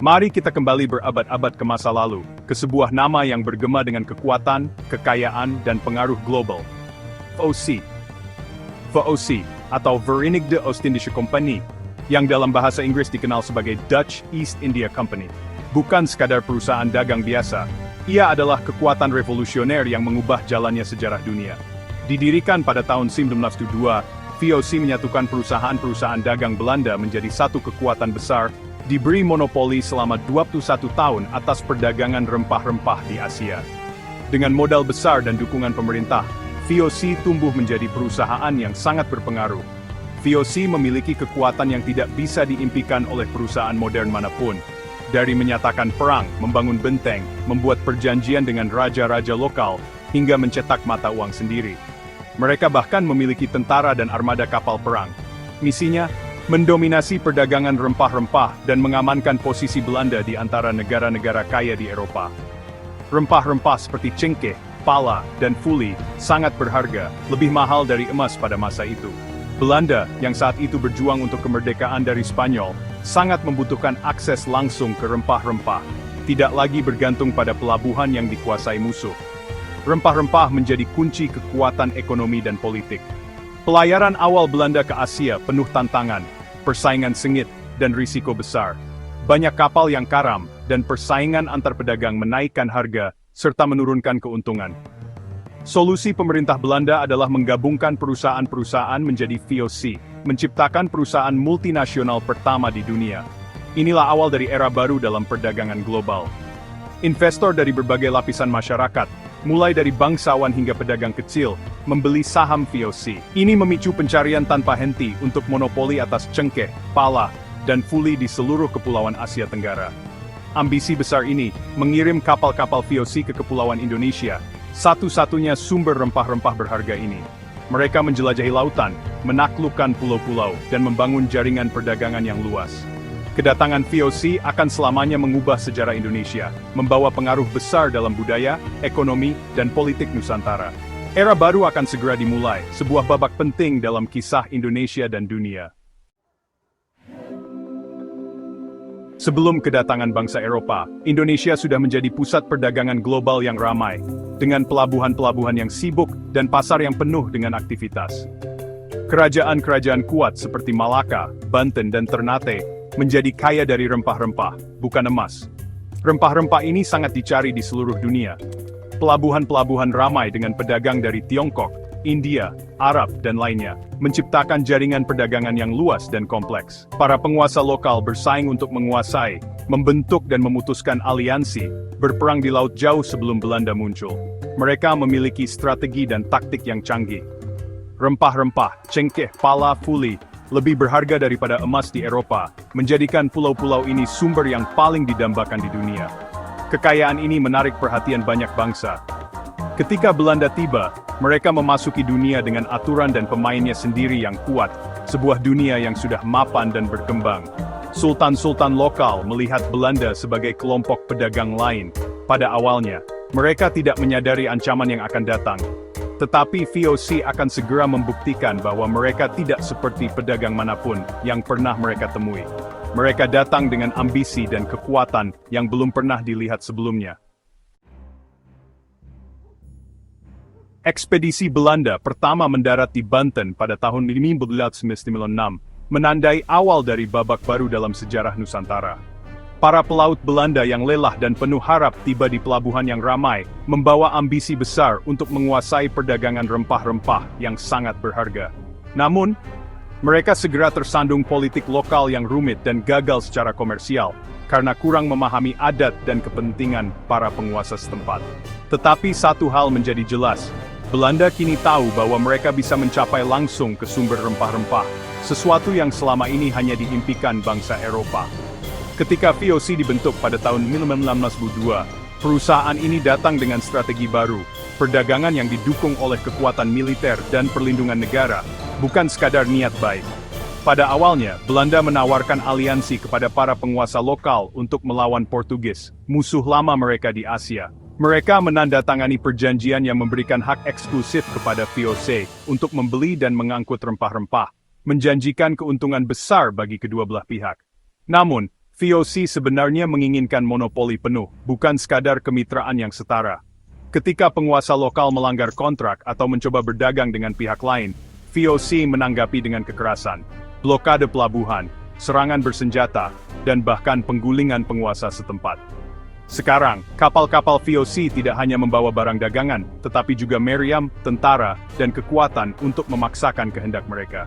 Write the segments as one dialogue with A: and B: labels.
A: Mari kita kembali berabad-abad ke masa lalu, ke sebuah nama yang bergema dengan kekuatan, kekayaan, dan pengaruh global. VOC. VOC, atau Verenigde Oostindische Compagnie, yang dalam bahasa Inggris dikenal sebagai Dutch East India Company. Bukan sekadar perusahaan dagang biasa, ia adalah kekuatan revolusioner yang mengubah jalannya sejarah dunia. Didirikan pada tahun 1902, VOC menyatukan perusahaan-perusahaan dagang Belanda menjadi satu kekuatan besar, diberi monopoli selama 21 tahun atas perdagangan rempah-rempah di Asia. Dengan modal besar dan dukungan pemerintah, VOC tumbuh menjadi perusahaan yang sangat berpengaruh. VOC memiliki kekuatan yang tidak bisa diimpikan oleh perusahaan modern manapun. Dari menyatakan perang, membangun benteng, membuat perjanjian dengan raja-raja lokal, hingga mencetak mata uang sendiri. Mereka bahkan memiliki tentara dan armada kapal perang. Misinya, mendominasi perdagangan rempah-rempah dan mengamankan posisi Belanda di antara negara-negara kaya di Eropa. Rempah-rempah seperti cengkeh, pala, dan fuli sangat berharga, lebih mahal dari emas pada masa itu. Belanda, yang saat itu berjuang untuk kemerdekaan dari Spanyol, sangat membutuhkan akses langsung ke rempah-rempah, tidak lagi bergantung pada pelabuhan yang dikuasai musuh. Rempah-rempah menjadi kunci kekuatan ekonomi dan politik. Pelayaran awal Belanda ke Asia penuh tantangan, persaingan sengit, dan risiko besar. Banyak kapal yang karam, dan persaingan antar pedagang menaikkan harga, serta menurunkan keuntungan. Solusi pemerintah Belanda adalah menggabungkan perusahaan-perusahaan menjadi VOC, menciptakan perusahaan multinasional pertama di dunia. Inilah awal dari era baru dalam perdagangan global. Investor dari berbagai lapisan masyarakat, mulai dari bangsawan hingga pedagang kecil, membeli saham VOC. Ini memicu pencarian tanpa henti untuk monopoli atas cengkeh, pala, dan fuli di seluruh kepulauan Asia Tenggara. Ambisi besar ini mengirim kapal-kapal VOC ke Kepulauan Indonesia, satu-satunya sumber rempah-rempah berharga ini. Mereka menjelajahi lautan, menaklukkan pulau-pulau, dan membangun jaringan perdagangan yang luas. Kedatangan VOC akan selamanya mengubah sejarah Indonesia, membawa pengaruh besar dalam budaya, ekonomi, dan politik Nusantara. Era baru akan segera dimulai, sebuah babak penting dalam kisah Indonesia dan dunia. Sebelum kedatangan bangsa Eropa, Indonesia sudah menjadi pusat perdagangan global yang ramai, dengan pelabuhan-pelabuhan yang sibuk dan pasar yang penuh dengan aktivitas. Kerajaan-kerajaan kuat seperti Malaka, Banten, dan Ternate menjadi kaya dari rempah-rempah, bukan emas. Rempah-rempah ini sangat dicari di seluruh dunia. Pelabuhan-pelabuhan ramai dengan pedagang dari Tiongkok, India, Arab, dan lainnya, menciptakan jaringan perdagangan yang luas dan kompleks. Para penguasa lokal bersaing untuk menguasai, membentuk dan memutuskan aliansi, berperang di Laut Jauh sebelum Belanda muncul. Mereka memiliki strategi dan taktik yang canggih. Rempah-rempah, cengkeh, pala, fuli, lebih berharga daripada emas di Eropa, menjadikan pulau-pulau ini sumber yang paling didambakan di dunia. Kekayaan ini menarik perhatian banyak bangsa. Ketika Belanda tiba, mereka memasuki dunia dengan aturan dan pemainnya sendiri yang kuat, sebuah dunia yang sudah mapan dan berkembang. Sultan-sultan lokal melihat Belanda sebagai kelompok pedagang lain. Pada awalnya, mereka tidak menyadari ancaman yang akan datang. Tetapi VOC akan segera membuktikan bahwa mereka tidak seperti pedagang manapun yang pernah mereka temui. Mereka datang dengan ambisi dan kekuatan yang belum pernah dilihat sebelumnya. Ekspedisi Belanda pertama mendarat di Banten pada tahun 1596, menandai awal dari babak baru dalam sejarah Nusantara. Para pelaut Belanda yang lelah dan penuh harap tiba di pelabuhan yang ramai, membawa ambisi besar untuk menguasai perdagangan rempah-rempah yang sangat berharga. Namun, mereka segera tersandung politik lokal yang rumit dan gagal secara komersial, karena kurang memahami adat dan kepentingan para penguasa setempat. Tetapi satu hal menjadi jelas, Belanda kini tahu bahwa mereka bisa mencapai langsung ke sumber rempah-rempah, sesuatu yang selama ini hanya diimpikan bangsa Eropa. Ketika VOC dibentuk pada tahun 1902, perusahaan ini datang dengan strategi baru, perdagangan yang didukung oleh kekuatan militer dan perlindungan negara, bukan sekadar niat baik. Pada awalnya, Belanda menawarkan aliansi kepada para penguasa lokal untuk melawan Portugis, musuh lama mereka di Asia. Mereka menandatangani perjanjian yang memberikan hak eksklusif kepada VOC untuk membeli dan mengangkut rempah-rempah, menjanjikan keuntungan besar bagi kedua belah pihak. Namun, VOC sebenarnya menginginkan monopoli penuh, bukan sekadar kemitraan yang setara. Ketika penguasa lokal melanggar kontrak atau mencoba berdagang dengan pihak lain, VOC menanggapi dengan kekerasan, blokade pelabuhan, serangan bersenjata, dan bahkan penggulingan penguasa setempat. Sekarang, kapal-kapal VOC tidak hanya membawa barang dagangan, tetapi juga meriam, tentara, dan kekuatan untuk memaksakan kehendak mereka.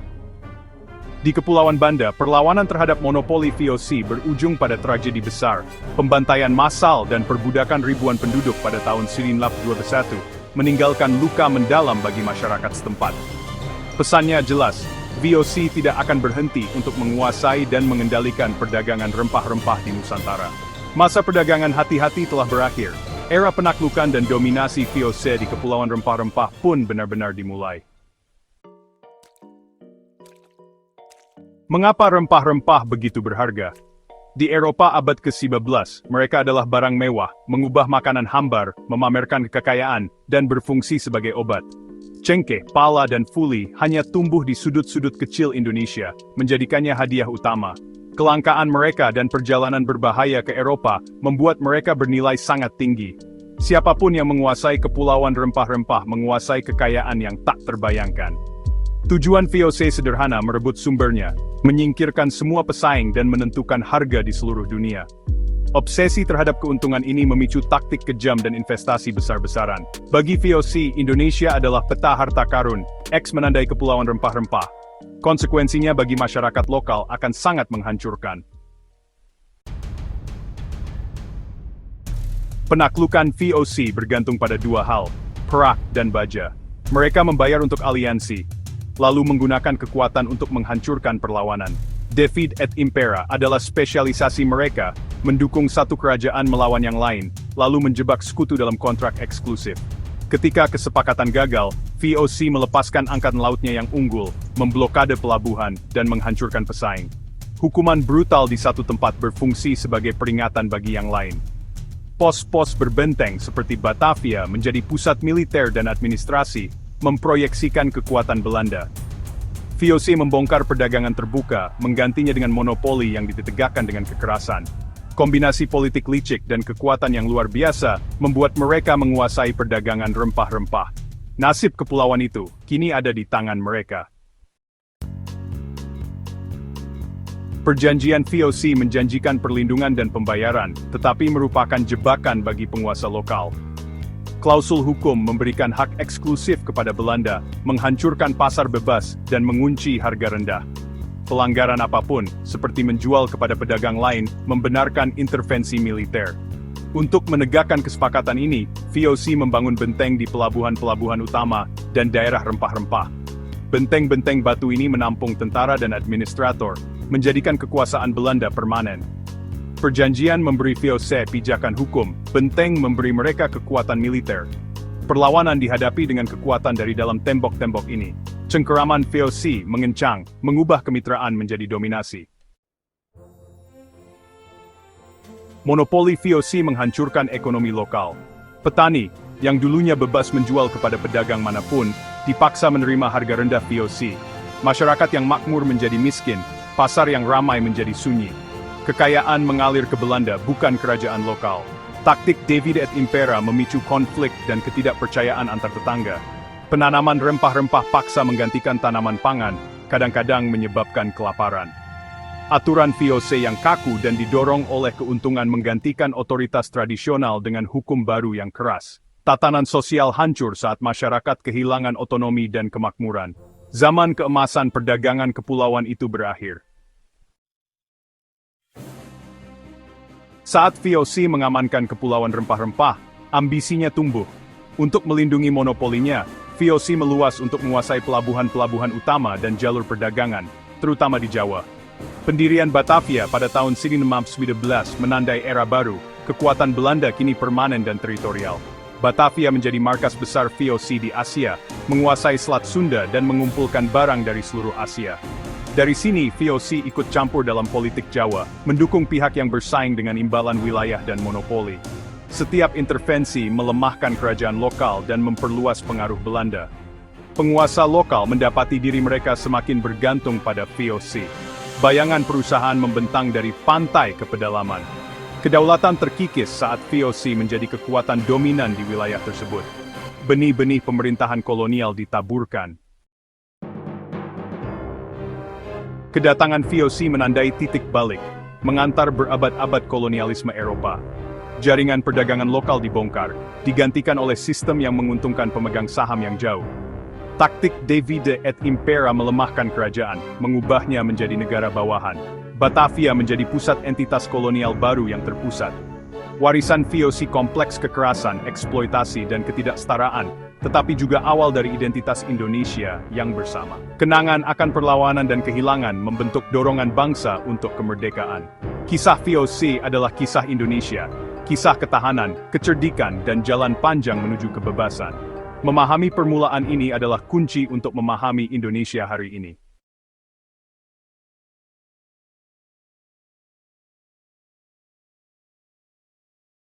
A: Di Kepulauan Banda, perlawanan terhadap monopoli VOC berujung pada tragedi besar, pembantaian massal dan perbudakan ribuan penduduk pada tahun 1921, meninggalkan luka mendalam bagi masyarakat setempat. Pesannya jelas, VOC tidak akan berhenti untuk menguasai dan mengendalikan perdagangan rempah-rempah di Nusantara. Masa perdagangan hati-hati telah berakhir. Era penaklukan dan dominasi VOC di Kepulauan Rempah-Rempah pun benar-benar dimulai. Mengapa rempah-rempah begitu berharga? Di Eropa abad ke-19, mereka adalah barang mewah, mengubah makanan hambar, memamerkan kekayaan, dan berfungsi sebagai obat. Cengkeh, pala dan fuli hanya tumbuh di sudut-sudut kecil Indonesia, menjadikannya hadiah utama. Kelangkaan mereka dan perjalanan berbahaya ke Eropa membuat mereka bernilai sangat tinggi. Siapapun yang menguasai kepulauan rempah-rempah menguasai kekayaan yang tak terbayangkan. Tujuan VOC sederhana, merebut sumbernya, menyingkirkan semua pesaing dan menentukan harga di seluruh dunia. Obsesi terhadap keuntungan ini memicu taktik kejam dan investasi besar-besaran. Bagi VOC, Indonesia adalah peta harta karun, X menandai kepulauan rempah-rempah. Konsekuensinya bagi masyarakat lokal akan sangat menghancurkan. Penaklukan VOC bergantung pada dua hal, perak dan baja. Mereka membayar untuk aliansi, lalu menggunakan kekuatan untuk menghancurkan perlawanan. Defeat et Impera adalah spesialisasi mereka, mendukung satu kerajaan melawan yang lain, lalu menjebak sekutu dalam kontrak eksklusif. Ketika kesepakatan gagal, VOC melepaskan angkatan lautnya yang unggul, memblokade pelabuhan, dan menghancurkan pesaing. Hukuman brutal di satu tempat berfungsi sebagai peringatan bagi yang lain. Pos-pos berbenteng seperti Batavia menjadi pusat militer dan administrasi, memproyeksikan kekuatan Belanda. VOC membongkar perdagangan terbuka, menggantinya dengan monopoli yang ditegakkan dengan kekerasan. Kombinasi politik licik dan kekuatan yang luar biasa membuat mereka menguasai perdagangan rempah-rempah. Nasib kepulauan itu kini ada di tangan mereka. Perjanjian VOC menjanjikan perlindungan dan pembayaran, tetapi merupakan jebakan bagi penguasa lokal. Klausul hukum memberikan hak eksklusif kepada Belanda, menghancurkan pasar bebas, dan mengunci harga rendah. Pelanggaran apapun, seperti menjual kepada pedagang lain, membenarkan intervensi militer. Untuk menegakkan kesepakatan ini, VOC membangun benteng di pelabuhan-pelabuhan utama dan daerah rempah-rempah. Benteng-benteng batu ini menampung tentara dan administrator, menjadikan kekuasaan Belanda permanen. Perjanjian memberi VOC pijakan hukum, benteng memberi mereka kekuatan militer. Perlawanan dihadapi dengan kekuatan dari dalam tembok-tembok ini. Cengkeraman VOC mengencang, mengubah kemitraan menjadi dominasi. Monopoli VOC menghancurkan ekonomi lokal. Petani, yang dulunya bebas menjual kepada pedagang manapun, dipaksa menerima harga rendah VOC. Masyarakat yang makmur menjadi miskin, pasar yang ramai menjadi sunyi. Kekayaan mengalir ke Belanda, bukan kerajaan lokal. Taktik Defeat et Impera memicu konflik dan ketidakpercayaan antar tetangga. Penanaman rempah-rempah paksa menggantikan tanaman pangan, kadang-kadang menyebabkan kelaparan. Aturan VOC yang kaku dan didorong oleh keuntungan menggantikan otoritas tradisional dengan hukum baru yang keras. Tatanan sosial hancur saat masyarakat kehilangan otonomi dan kemakmuran. Zaman keemasan perdagangan kepulauan itu berakhir. Saat VOC mengamankan kepulauan rempah-rempah, ambisinya tumbuh. Untuk melindungi monopolinya, VOC meluas untuk menguasai pelabuhan-pelabuhan utama dan jalur perdagangan, terutama di Jawa. Pendirian Batavia pada tahun 1919 menandai era baru, kekuatan Belanda kini permanen dan teritorial. Batavia menjadi markas besar VOC di Asia, menguasai Selat Sunda dan mengumpulkan barang dari seluruh Asia. Dari sini, VOC ikut campur dalam politik Jawa, mendukung pihak yang bersaing dengan imbalan wilayah dan monopoli. Setiap intervensi melemahkan kerajaan lokal dan memperluas pengaruh Belanda. Penguasa lokal mendapati diri mereka semakin bergantung pada VOC. Bayangan perusahaan membentang dari pantai ke pedalaman. Kedaulatan terkikis saat VOC menjadi kekuatan dominan di wilayah tersebut. Benih-benih pemerintahan kolonial ditaburkan. Kedatangan VOC menandai titik balik, mengantar berabad-abad kolonialisme Eropa. Jaringan perdagangan lokal dibongkar, digantikan oleh sistem yang menguntungkan pemegang saham yang jauh. Taktik Divide et Impera melemahkan kerajaan, mengubahnya menjadi negara bawahan. Batavia menjadi pusat entitas kolonial baru yang terpusat. Warisan VOC kompleks kekerasan, eksploitasi, dan ketidaksetaraan, tetapi juga awal dari identitas Indonesia yang bersama. Kenangan akan perlawanan dan kehilangan membentuk dorongan bangsa untuk kemerdekaan. Kisah VOC adalah kisah Indonesia, kisah ketahanan, kecerdikan, dan jalan panjang menuju kebebasan. Memahami permulaan ini adalah kunci untuk memahami Indonesia hari ini.